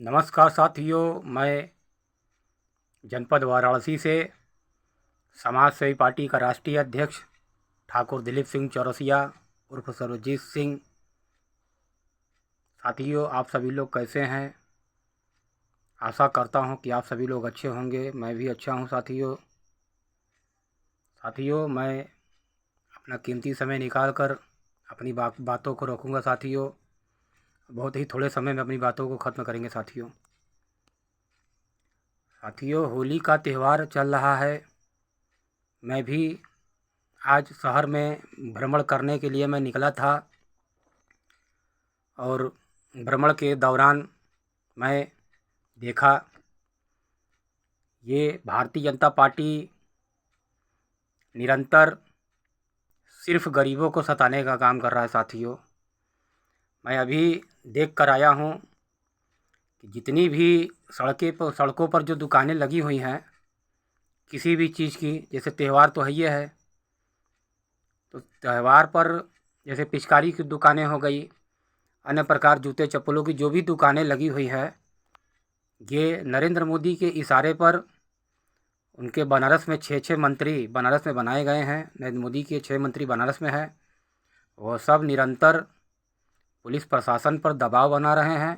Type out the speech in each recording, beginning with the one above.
नमस्कार साथियों, मैं जनपद वाराणसी से समाज सेवी पार्टी का राष्ट्रीय अध्यक्ष ठाकुर दिलीप सिंह चौरसिया उर्फ सर्वजीत सिंह। साथियों, आप सभी लोग कैसे हैं? आशा करता हूं कि आप सभी लोग अच्छे होंगे। मैं भी अच्छा हूं। साथियों, मैं अपना कीमती समय निकाल कर अपनी बातों को रखूँगा। साथियों, बहुत ही थोड़े समय में अपनी बातों को ख़त्म करेंगे। साथियों, होली का त्यौहार चल रहा है। मैं भी आज शहर में भ्रमण करने के लिए मैं निकला था और भ्रमण के दौरान मैं देखा ये भारतीय जनता पार्टी निरंतर सिर्फ गरीबों को सताने का काम कर रहा है। साथियों, मैं अभी देख कर आया हूँ कि जितनी भी सड़कों पर जो दुकानें लगी हुई हैं किसी भी चीज़ की, जैसे त्यौहार तो है ही है, तो त्यौहार पर जैसे पिचकारी की दुकानें हो गई, अन्य प्रकार जूते चप्पलों की जो भी दुकानें लगी हुई है, ये नरेंद्र मोदी के इशारे पर उनके बनारस में 6 मंत्री बनारस में बनाए गए हैं। नरेंद्र मोदी के 6 मंत्री बनारस में हैं। वो सब निरंतर पुलिस प्रशासन पर दबाव बना रहे हैं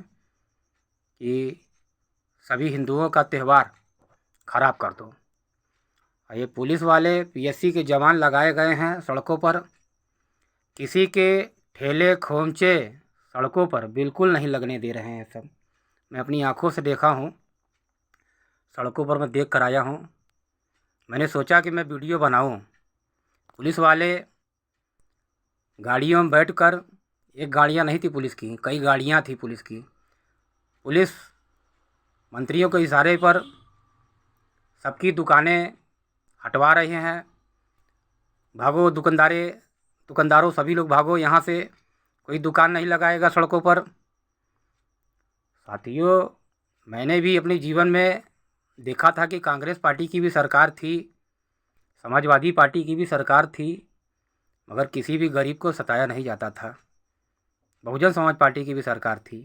कि सभी हिंदुओं का त्यौहार खराब कर दो। ये पुलिस वाले पीएससी के जवान लगाए गए हैं सड़कों पर। किसी के ठेले खोमचे सड़कों पर बिल्कुल नहीं लगने दे रहे हैं। सब मैं अपनी आंखों से देखा हूँ, सड़कों पर मैं देख कर आया हूँ। मैंने सोचा कि मैं वीडियो बनाऊँ। पुलिस वाले गाड़ियों में बैठकर, एक गाड़ियाँ नहीं थी पुलिस की, कई गाड़ियाँ थी पुलिस की। पुलिस मंत्रियों के इशारे पर सबकी दुकानें हटवा रहे हैं। भागो दुकानदारों सभी लोग भागो यहाँ से, कोई दुकान नहीं लगाएगा सड़कों पर। साथियों, मैंने भी अपने जीवन में देखा था कि कांग्रेस पार्टी की भी सरकार थी, समाजवादी पार्टी की भी सरकार थी, मगर किसी भी गरीब को सताया नहीं जाता था। बहुजन समाज पार्टी की भी सरकार थी,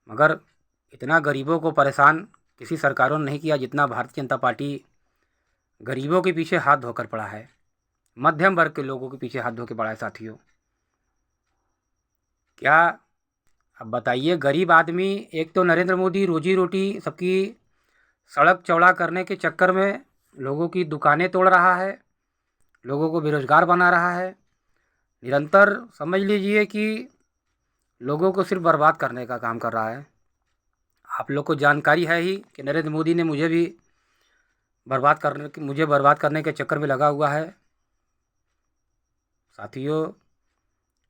मगर इतना गरीबों को परेशान किसी सरकारों ने नहीं किया जितना भारतीय जनता पार्टी गरीबों के पीछे हाथ धोकर पड़ा है, मध्यम वर्ग के लोगों के पीछे हाथ धो के पड़ा है। साथियों, क्या अब बताइए, गरीब आदमी, एक तो नरेंद्र मोदी रोजी रोटी सबकी सड़क चौड़ा करने के चक्कर में लोगों की दुकानें तोड़ रहा है, लोगों को बेरोजगार बना रहा है। निरंतर समझ लीजिए कि लोगों को सिर्फ बर्बाद करने का काम कर रहा है। आप लोग को जानकारी है ही कि नरेंद्र मोदी ने मुझे बर्बाद करने के चक्कर में लगा हुआ है। साथियों,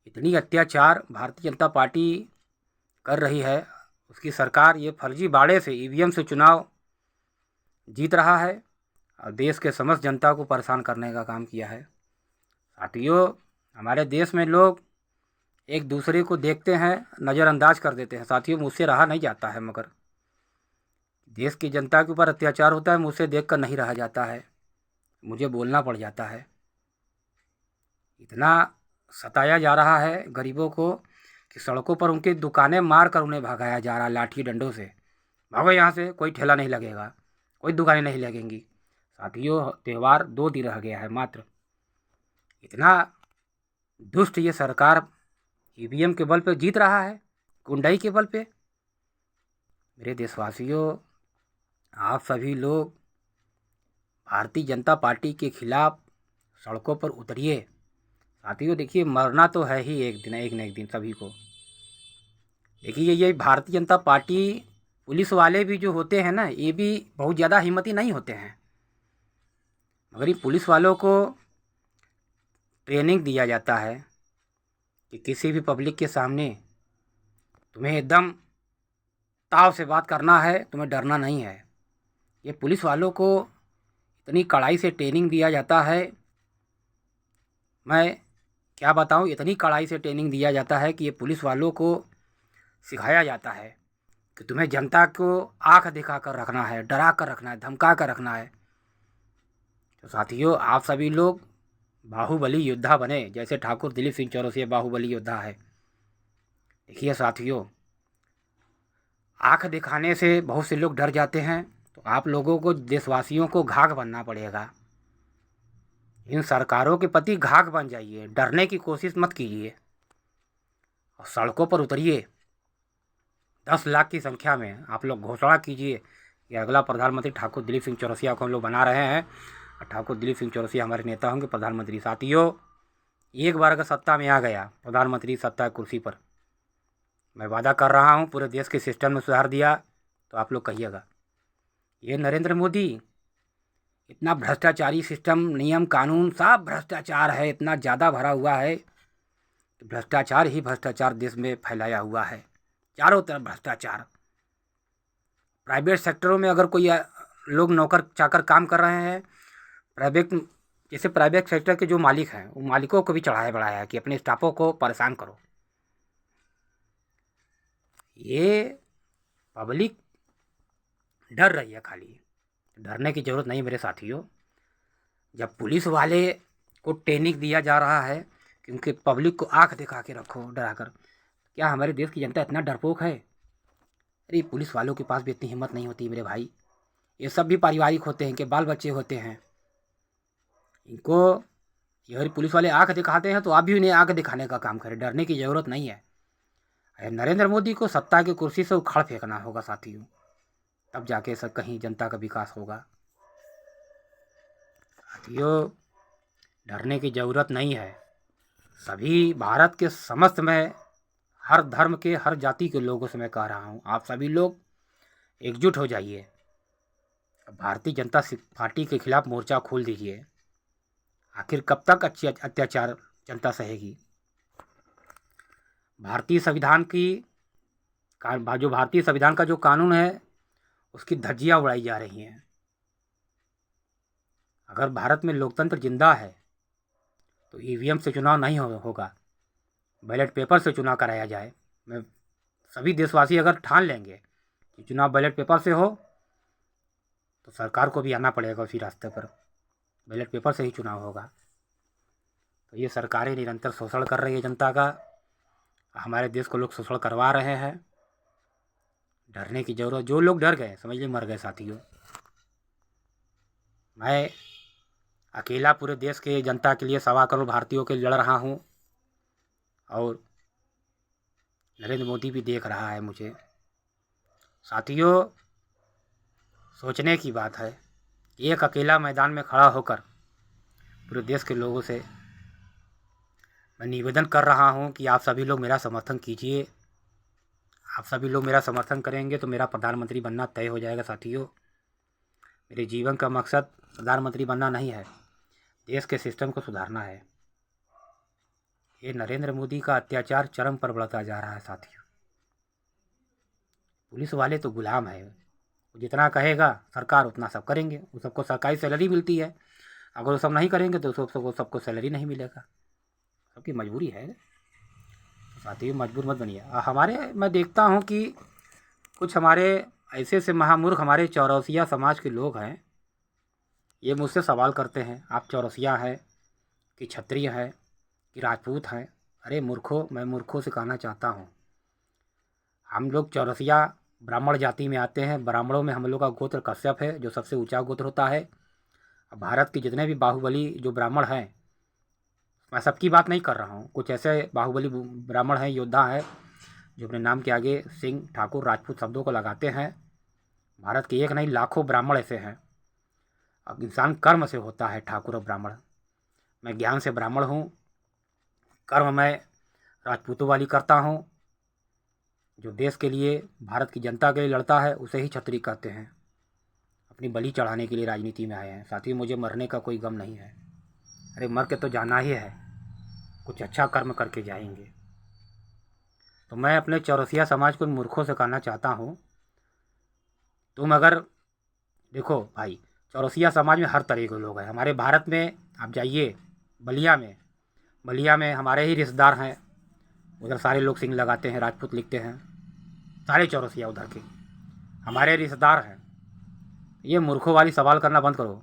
इतनी अत्याचार भारतीय जनता पार्टी कर रही है, उसकी सरकार ये फर्जी बाड़े से ईवीएम से चुनाव जीत रहा है और देश के समस्त जनता को परेशान करने का काम किया है। साथियों, हमारे देश में लोग एक दूसरे को देखते हैं, नज़रअंदाज कर देते हैं। साथियों, मुझसे रहा नहीं जाता है, मगर देश की जनता के ऊपर अत्याचार होता है, मुझसे देखकर नहीं रहा जाता है, मुझे बोलना पड़ जाता है। इतना सताया जा रहा है गरीबों को कि सड़कों पर उनकी दुकानें मार कर उन्हें भगाया जा रहा है लाठी डंडों से। भागो यहाँ से, कोई ठेला नहीं लगेगा, कोई दुकानें नहीं लगेंगी। साथियों, त्यौहार 2 दिन रह गया है मात्र। इतना दुष्ट ये सरकार ईवीएम के बल पे जीत रहा है, गुंडाई के बल पे। मेरे देशवासियों, आप सभी लोग भारतीय जनता पार्टी के खिलाफ सड़कों पर उतरिए। साथियों, देखिए, मरना तो है ही एक दिन, एक न एक दिन सभी को। देखिए, ये भारतीय जनता पार्टी पुलिस वाले भी जो होते हैं ना, ये भी बहुत ज़्यादा हिम्मती नहीं होते हैं, मगर ये पुलिस वालों को ट्रेनिंग दिया जाता है कि किसी भी पब्लिक के सामने तुम्हें एकदम ताव से बात करना है, तुम्हें डरना नहीं है। ये पुलिस वालों को इतनी कड़ाई से ट्रेनिंग दिया जाता है, मैं क्या बताऊं, इतनी कड़ाई से ट्रेनिंग दिया जाता है कि ये पुलिस वालों को सिखाया जाता है कि तुम्हें जनता को आंख दिखा कर रखना है, डरा कर रखना है, धमका कर रखना है। तो साथियों, आप सभी लोग बाहुबली योद्धा बने, जैसे ठाकुर दिलीप सिंह चौरसिया बाहुबली योद्धा है। देखिए साथियों, आँख दिखाने से बहुत से लोग डर जाते हैं। तो आप लोगों को, देशवासियों को घाघ बनना पड़ेगा। इन सरकारों के प्रति घाघ बन जाइए, डरने की कोशिश मत कीजिए और सड़कों पर उतरिए। 10 लाख की संख्या में आप लोग घोषणा कीजिए कि अगला प्रधानमंत्री ठाकुर दिलीप सिंह चौरसिया को हम लोग बना रहे हैं और ठाकुर दिलीप सिंह चौरसिया हमारे नेता होंगे प्रधानमंत्री। साथियों, एक बार अगर सत्ता में आ गया, प्रधानमंत्री सत्ता कुर्सी पर, मैं वादा कर रहा हूँ पूरे देश के सिस्टम में सुधार दिया। तो आप लोग कहिएगा ये नरेंद्र मोदी, इतना भ्रष्टाचारी सिस्टम, नियम कानून सब भ्रष्टाचार है, इतना ज़्यादा भरा हुआ है। तो भ्रष्टाचार ही भ्रष्टाचार देश में फैलाया हुआ है, चारों तरफ भ्रष्टाचार। प्राइवेट सेक्टरों में अगर कोई लोग नौकर चाकर काम कर रहे हैं, जैसे प्राइवेट सेक्टर के जो मालिक हैं, वो मालिकों को भी चढ़ाया बढ़ाया कि अपने स्टाफों को परेशान करो। ये पब्लिक डर रही है, खाली डरने की ज़रूरत नहीं मेरे साथियों। जब पुलिस वाले को ट्रेनिंग दिया जा रहा है क्योंकि पब्लिक को आंख दिखा के रखो डराकर, क्या हमारे देश की जनता इतना डरपोक है? अरे पुलिस वालों के पास भी इतनी हिम्मत नहीं होती मेरे भाई। ये सब भी पारिवारिक होते हैं, कि बाल बच्चे होते हैं। इनको ये पुलिस वाले आंख दिखाते हैं तो आप भी उन्हें आंख दिखाने का काम करें, डरने की ज़रूरत नहीं है। नरेंद्र मोदी को सत्ता की कुर्सी से उखाड़ फेंकना होगा साथियों, तब जाके सब कहीं जनता का विकास होगा। साथियों, डरने की ज़रूरत नहीं है। सभी भारत के समस्त में हर धर्म के, हर जाति के लोगों से मैं कह रहा हूँ, आप सभी लोग एकजुट हो जाइए, भारतीय जनता पार्टी के खिलाफ मोर्चा खोल दीजिए। आखिर कब तक अच्छी अत्याचार जनता सहेगी? भारतीय संविधान का जो कानून है उसकी धज्जियां उड़ाई जा रही हैं। अगर भारत में लोकतंत्र जिंदा है तो ईवीएम से चुनाव नहीं होगा, बैलेट पेपर से चुनाव कराया जाए। मैं सभी देशवासी अगर ठान लेंगे कि चुनाव बैलेट पेपर से हो तो सरकार को भी आना पड़ेगा उसी रास्ते पर, बैलेट पेपर से ही चुनाव होगा। तो ये सरकारें निरंतर शोषण कर रही है जनता का, हमारे देश को लोग शोषण करवा रहे हैं। डरने की ज़रूरत, जो लोग डर गए समझ लीजिए मर गए साथियों। मैं अकेला पूरे देश के जनता के लिए, 1.25 करोड़ भारतीयों के लिए लड़ रहा हूँ और नरेंद्र मोदी भी देख रहा है मुझे। साथियों, सोचने की बात है, एक अकेला मैदान में खड़ा होकर पूरे देश के लोगों से मैं निवेदन कर रहा हूँ कि आप सभी लोग मेरा समर्थन कीजिए। आप सभी लोग मेरा समर्थन करेंगे तो मेरा प्रधानमंत्री बनना तय हो जाएगा साथियों। मेरे जीवन का मकसद प्रधानमंत्री बनना नहीं है, देश के सिस्टम को सुधारना है। ये नरेंद्र मोदी का अत्याचार चरम पर बढ़ता जा रहा है साथियों। पुलिस वाले तो गुलाम है, जितना कहेगा सरकार उतना सब करेंगे। वो सबको सरकारी सैलरी मिलती है, अगर वो सब नहीं करेंगे तो सबको सैलरी नहीं मिलेगा, सबकी मजबूरी है। तो साथियों, मजबूर मत बनिए। मैं देखता हूँ कि कुछ हमारे ऐसे महामूर्ख हमारे चौरसिया समाज के लोग हैं, ये मुझसे सवाल करते हैं, आप चौरसिया हैं कि क्षत्रिय हैं कि राजपूत हैं? अरे मूर्खों, मैं मूर्खों से कहना चाहता हूँ, हम लोग चौरसिया ब्राह्मण जाति में आते हैं। ब्राह्मणों में हम लोग का गोत्र कश्यप है, जो सबसे ऊंचा गोत्र होता है। भारत के जितने भी बाहुबली जो ब्राह्मण हैं, मैं सबकी बात नहीं कर रहा हूँ, कुछ ऐसे बाहुबली ब्राह्मण हैं, योद्धा हैं, जो अपने नाम के आगे सिंह, ठाकुर, राजपूत शब्दों को लगाते हैं। भारत के एक नहीं लाखों ब्राह्मण ऐसे हैं। अब इंसान कर्म से होता है ठाकुर और ब्राह्मण। मैं ज्ञान से ब्राह्मण हूँ, कर्म मैं राजपूतों वाली करता हूँ। जो देश के लिए, भारत की जनता के लिए लड़ता है उसे ही क्षत्रिय कहते हैं। अपनी बलि चढ़ाने के लिए राजनीति में आए हैं। साथियों, मुझे मरने का कोई गम नहीं है, अरे मर के तो जाना ही है, कुछ अच्छा कर्म करके जाएंगे। तो मैं अपने चौरसिया समाज को मूर्खों से कहना चाहता हूँ, तुम अगर देखो भाई, चौरसिया समाज में हर तरह के लोग हैं हमारे भारत में। आप जाइए बलिया में हमारे ही रिश्तेदार हैं, उधर सारे लोग सिंह लगाते हैं, राजपूत लिखते हैं, सारे चौरसिया उधर के हमारे रिश्तेदार हैं। ये मूर्खों वाली सवाल करना बंद करो।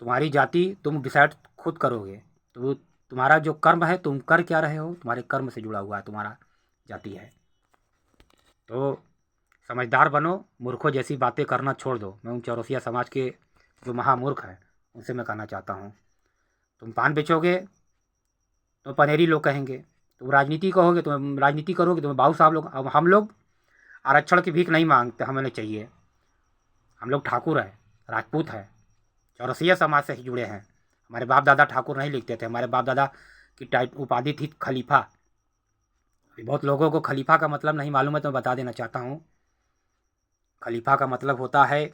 तुम्हारी जाति तुम डिसाइड खुद करोगे, तो तुम्हारा जो कर्म है, तुम कर क्या रहे हो, तुम्हारे कर्म से जुड़ा हुआ है तुम्हारा जाति है। तो समझदार बनो, मूर्खों जैसी बातें करना छोड़ दो। मैं उन चौरसिया समाज के जो महामूर्ख हैं उनसे मैं कहना चाहता हूँ, तुम पान बेचोगे तो पनेरी लोग कहेंगे, तुम राजनीति कहोगे, तुम राजनीति करोगे तो बाबू साहब लोग। अब हम लोग आरक्षण की भीख नहीं मांगते, हमें नहीं चाहिए। हम लोग ठाकुर हैं, राजपूत हैं, चौरसिया समाज से ही जुड़े हैं। हमारे बाप दादा ठाकुर नहीं लिखते थे, हमारे बाप दादा की उपाधि थी खलीफा। अभी बहुत लोगों को खलीफा का मतलब नहीं मालूम है, तो मैं बता देना चाहता हूँ। खलीफा का मतलब होता है,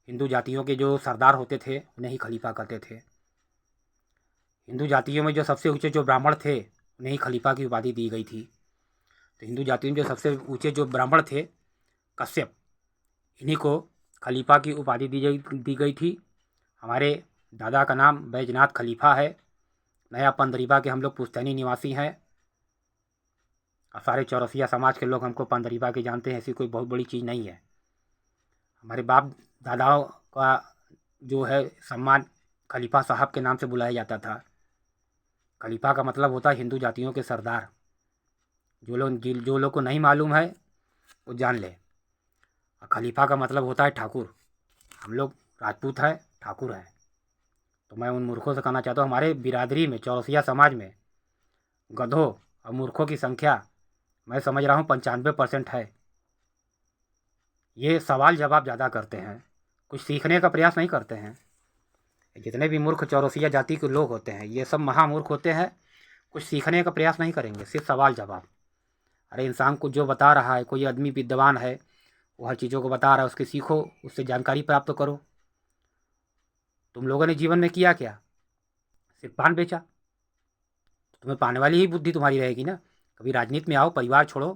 हिंदू जातियों के जो सरदार होते थे उन्हें ही खलीफा कहते थे। हिंदू जातियों में जो सबसे ऊंचे जो ब्राह्मण थे उन्हें ही खलीफा की उपाधि दी गई थी। तो हिंदू जातियों में जो सबसे ऊंचे जो ब्राह्मण थे कश्यप, इन्हीं को खलीफा की उपाधि दी गई थी। हमारे दादा का नाम बैजनाथ खलीफा है। नया पंदरीबा के हम लोग पुश्तैनी निवासी हैं और सारे चौरसिया समाज के लोग हमको पंदरीबा के जानते हैं। ऐसी कोई बहुत बड़ी चीज़ नहीं है। हमारे बाप दादाओं का जो है सम्मान खलीफा साहब के नाम से बुलाया जाता था। खलीफा का मतलब होता है हिंदू जातियों के सरदार। जो लोग को नहीं मालूम है वो जान ले। खलीफा का मतलब होता है ठाकुर। हम लोग राजपूत हैं, ठाकुर हैं। तो मैं उन मूर्खों से कहना चाहता हूँ, हमारे बिरादरी में चौरसिया समाज में गधों और मूर्खों की संख्या मैं समझ रहा हूँ 95% है। ये सवाल जवाब ज़्यादा करते हैं, कुछ सीखने का प्रयास नहीं करते हैं। जितने भी मूर्ख चौरसिया जाति के लोग होते हैं ये सब महामूर्ख होते हैं, कुछ सीखने का प्रयास नहीं करेंगे, सिर्फ सवाल जवाब। अरे इंसान को जो बता रहा है, कोई आदमी विद्वान है वो हर चीज़ों को बता रहा है, उसके सीखो, उससे जानकारी प्राप्त करो। तुम लोगों ने जीवन में किया क्या? सिर्फ पान बेचा। तुम्हें पाने वाली ही बुद्धि तुम्हारी रहेगी ना। कभी राजनीति में आओ, परिवार छोड़ो,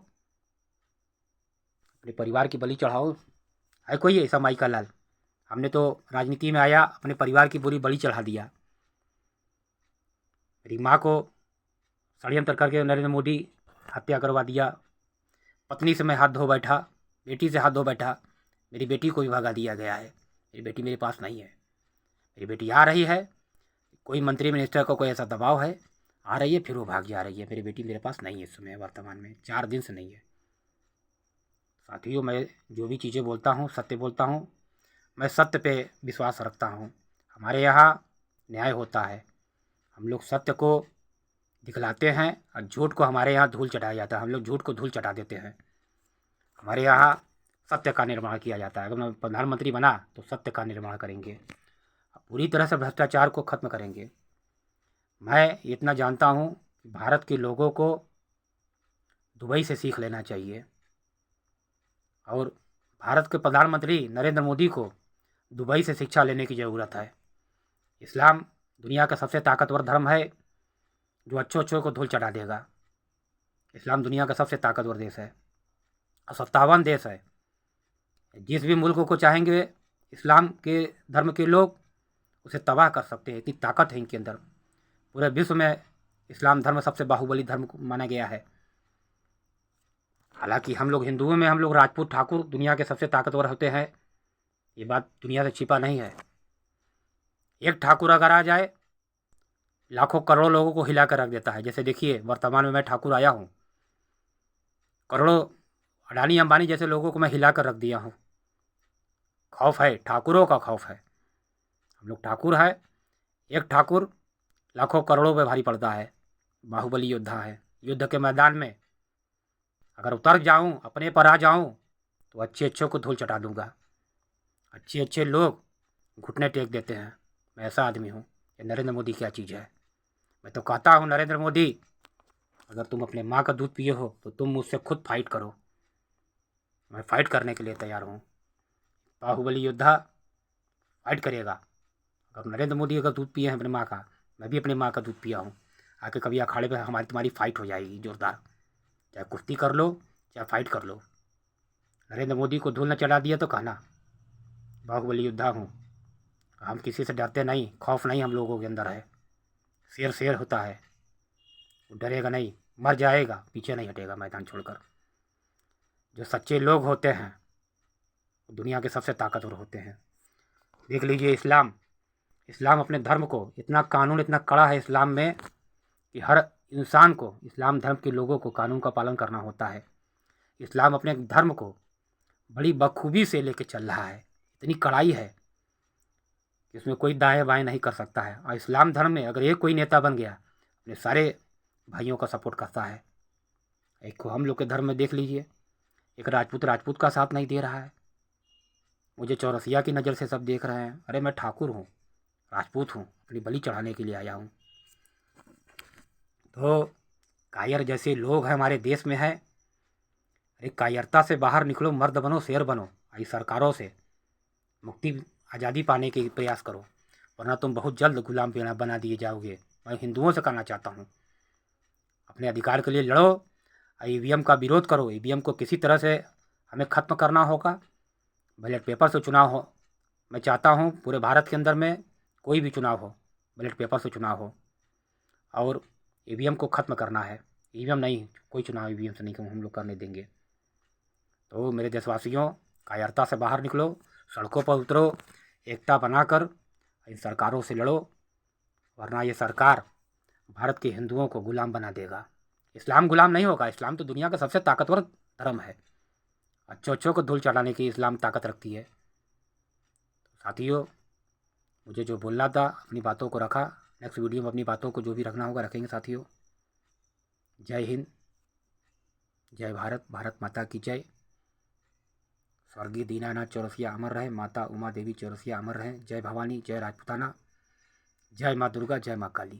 अपने परिवार की बलि चढ़ाओ। है कोई ऐसा माई का लाल? हमने तो राजनीति में आया, अपने परिवार की पूरी बलि चढ़ा दिया। मेरी माँ को षड्यंत्र करके नरेंद्र मोदी हत्या करवा दिया। पत्नी से मैं हाथ धो बैठा, बेटी से हाथ धो बैठा। मेरी बेटी को भी भगा दिया गया है। मेरी बेटी मेरे पास नहीं है। मेरी बेटी आ रही है, कोई मंत्री मिनिस्टर का कोई ऐसा दबाव है, आ रही है, फिर वो भाग जा रही है। मेरी बेटी मेरे पास नहीं है इस समय, वर्तमान में 4 दिन से नहीं है। साथियों, मैं जो भी चीज़ें बोलता हूँ सत्य बोलता हूँ। मैं सत्य पे विश्वास रखता हूँ। हमारे यहाँ न्याय होता है। हम लोग सत्य को दिखलाते हैं और झूठ को हमारे यहाँ धूल चटाया जाता है। हम लोग झूठ को धूल चटा देते हैं। हमारे यहाँ सत्य का निर्माण किया जाता है। अगर मैं प्रधानमंत्री बना तो सत्य का निर्माण करेंगे, पूरी तरह से भ्रष्टाचार को ख़त्म करेंगे। मैं इतना जानता हूँ कि भारत के लोगों को दुबई से सीख लेना चाहिए और भारत के प्रधानमंत्री नरेंद्र मोदी को दुबई से शिक्षा लेने की ज़रूरत है। इस्लाम दुनिया का सबसे ताकतवर धर्म है जो अच्छों को धूल चढ़ा देगा। इस्लाम दुनिया का सबसे ताकतवर देश है और 57 देश है। जिस भी मुल्क को चाहेंगे इस्लाम के धर्म के लोग उसे तबाह कर सकते हैं, इतनी ताकत है इनके अंदर। पूरे विश्व में इस्लाम धर्म सबसे बाहुबली धर्म माना गया है। हालांकि हम लोग हिंदुओं में हम लोग राजपूत ठाकुर दुनिया के सबसे ताकतवर होते हैं, ये बात दुनिया से छिपा नहीं है। एक ठाकुर अगर आ जाए लाखों करोड़ों लोगों को हिला कर रख देता है। जैसे देखिए वर्तमान में मैं ठाकुर आया हूँ, करोड़ों अडानी अंबानी जैसे लोगों को मैं हिला कर रख दिया हूँ। खौफ है, ठाकुरों का खौफ है। हम लोग ठाकुर है। एक ठाकुर लाखों करोड़ों पे भारी पड़ता है, बाहुबली योद्धा है। युद्ध के मैदान में अगर उतर जाऊं, अपने पर आ जाऊं तो अच्छे को धूल चटा दूंगा। अच्छे लोग घुटने टेक देते हैं। मैं ऐसा आदमी हूँ। ये नरेंद्र मोदी क्या चीज़ है? मैं तो कहता हूँ नरेंद्र मोदी, अगर तुम अपने माँ का दूध पिए हो तो तुम मुझसे खुद फाइट करो। मैं फाइट करने के लिए तैयार हूँ। बाहुबली योद्धा फाइट करेगा। अगर नरेंद्र मोदी अगर दूध पिए हैं अपने माँ का, मैं भी अपने माँ का दूध पिया हूँ। आके कभी अखाड़े पे हमारी तुम्हारी फाइट हो जाएगी जोरदार। चाहे कुश्ती कर लो, चाहे फाइट कर लो। नरेंद्र मोदी को धूल न चढ़ा दिया तो कहना बाहुबली योद्धा हूँ। हम किसी से डरते नहीं, खौफ नहीं हम लोगों के अंदर है। शेर होता है, वो डरेगा नहीं, मर जाएगा, पीछे नहीं हटेगा मैदान छोड़कर। जो सच्चे लोग होते हैं वो दुनिया के सबसे ताकतवर होते हैं। देख लीजिए इस्लाम अपने धर्म को इतना कानून इतना कड़ा है इस्लाम में कि हर इंसान को इस्लाम धर्म के लोगों को कानून का पालन करना होता है। इस्लाम अपने धर्म को बड़ी बखूबी से लेके चल रहा है। इतनी कड़ाई है कि इसमें कोई दाएं बाएं नहीं कर सकता है। और इस्लाम धर्म में अगर एक कोई नेता बन गया, अपने सारे भाइयों का सपोर्ट करता है। एक को हम लोग के धर्म में देख लीजिए, एक राजपूत का साथ नहीं दे रहा है। मुझे चौरसिया की नज़र से सब देख रहे हैं। अरे मैं ठाकुर हूँ, राजपूत हूँ, अपनी बलि चढ़ाने के लिए आया हूँ। तो कायर जैसे लोग हैं हमारे देश में है। अरे कायरता से बाहर निकलो, मर्द बनो, शेर बनो। आई सरकारों से मुक्ति, आज़ादी पाने के प्रयास करो, वरना तुम बहुत जल्द गुलाम बना दिए जाओगे। मैं हिंदुओं से कहना चाहता हूँ, अपने अधिकार के लिए लड़ो। ईवीएम का विरोध करो। ईवीएम को किसी तरह से हमें ख़त्म करना होगा। बैलेट पेपर से चुनाव हो। मैं चाहता हूँ पूरे भारत के अंदर में कोई भी चुनाव हो, बैलेट पेपर से चुनाव हो, और ईवीएम को ख़त्म करना है। ईवीएम नहीं, कोई चुनाव ईवीएम से नहीं हम लोग करने देंगे। तो मेरे देशवासियों, कायरता से बाहर निकलो, सड़कों पर उतरो, एकता बनाकर इन सरकारों से लड़ो, वरना ये सरकार भारत के हिंदुओं को गुलाम बना देगा। इस्लाम गुलाम नहीं होगा। इस्लाम तो दुनिया का सबसे ताकतवर धर्म है। अच्छों को धूल चढ़ाने की इस्लाम ताकत रखती है। साथियों, मुझे जो बोलना था अपनी बातों को रखा। नेक्स्ट वीडियो में अपनी बातों को जो भी रखना होगा रखेंगे साथियों। जय हिंद, जय भारत, भारत माता की जय। स्वर्गीय दीनानाथ चौरसिया अमर रहे, माता उमा देवी चौरसिया अमर रहें। जय भवानी, जय राजपूताना, जय माँ दुर्गा, जय माँ काली।